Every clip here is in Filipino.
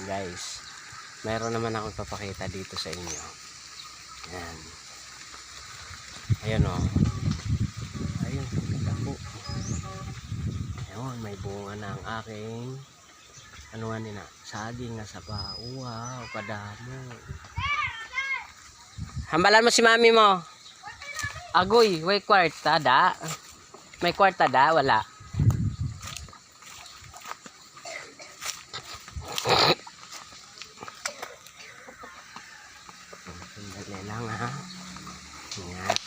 guys, mayroon naman akong papakita dito sa inyo. Yan. Ayan o. Ayun, ako. Ayun, may bunga na ang aking ano nga nila, saging na saba. Wow, kadamo. Hambalan mo si mami mo. Agoy, may kwarta da. May kwarta da, wala. Sandali lang ha. Ingat.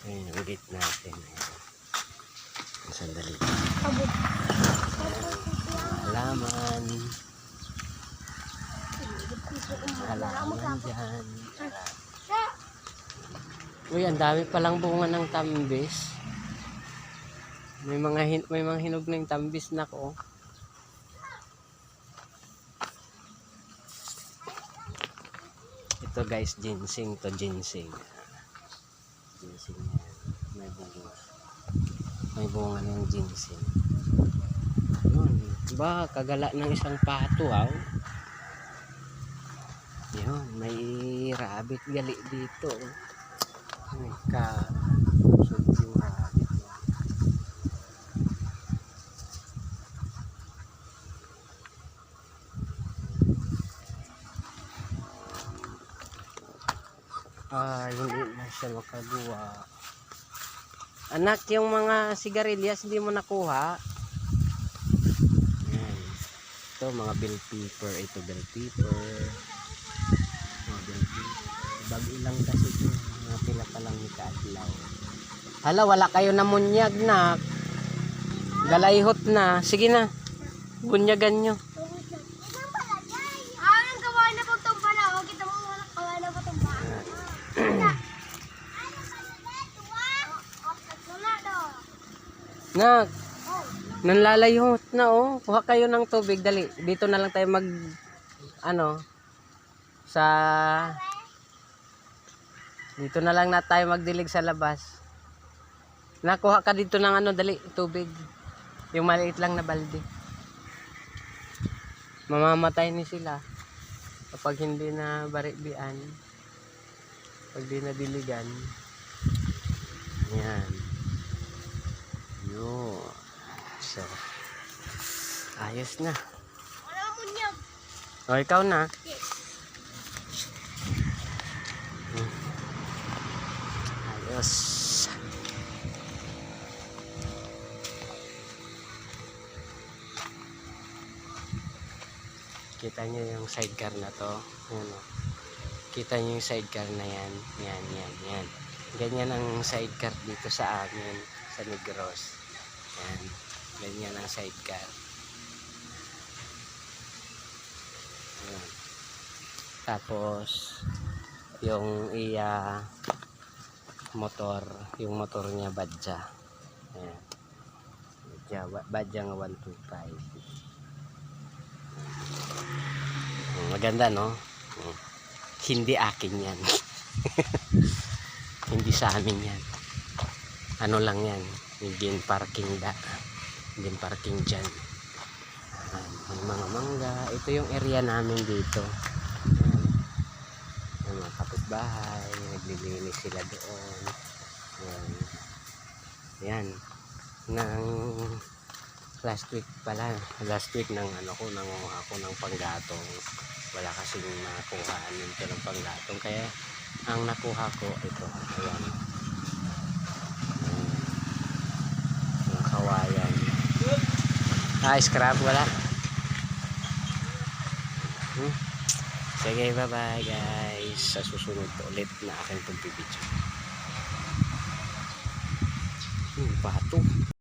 Ayun, ulit natin. Sandali. Halaman. Halaman dyan. Uy, ang dami palang bunga ng tambis. May mga hinog na yung tambis na ko. Ito guys, ginseng to, ginseng. Ginseng yan. May bunga. May bunga ng ginseng. Yun. Ba, kagala ng isang pato, ha? Yun, may rabbit gali dito. May yung rabbit. Hindi na siya makagawa. Anak, yung mga sigarilyas hindi mo nakuha. Ayan. Ito mga bell pepper. Ito bell pepper. Mga bell pepper. Bag ilang kasi ito. Mga pila pa lang ni Kaadlaw. Hala, wala kayo na munyag na. Galayhot na. Sige na. Bunyagan nyo. Nak, nanlalayhot na oh. Kuha kayo ng tubig, dali. Dito na lang tayo mag dito na lang na tayo magdilig sa labas. Nakuha ka dito ng dali, tubig. Yung maliit lang na balde. Mamamatay ni sila kapag hindi na baribian. Pag di na diligan. Yan. Yo. So, ayos na. Wala mo niya. O, ikaw na. Yes. Ayos. Kita nyo yung sidecar na to. Yan o. Kita nyo yung sidecar na yan. Yan, yan, yan. Ganyan ang sidecar dito sa amin. Sa Negros. Yan. Ganyan ang sidecar. Yan. Tapos yung motor, yung motor niya Badja. Ayan. Badja nga 125. Maganda no? Hindi akin yan. Hindi sa amin yan. Ano lang yan, din parking din parking dyan. May mga mangga. Ito yung area namin dito. Yung mga kapitbahay, naglilinis sila doon. Yan. Nang last week nanguha ko ng panggatong. Wala kasing nakuhaan nito ng panggatong, kaya ang nakuha ko ito. Ayan. Kawayan. Scrap wala. Sige, bye bye guys. Sa susunod ulit na aking pagbibidyo. Pato.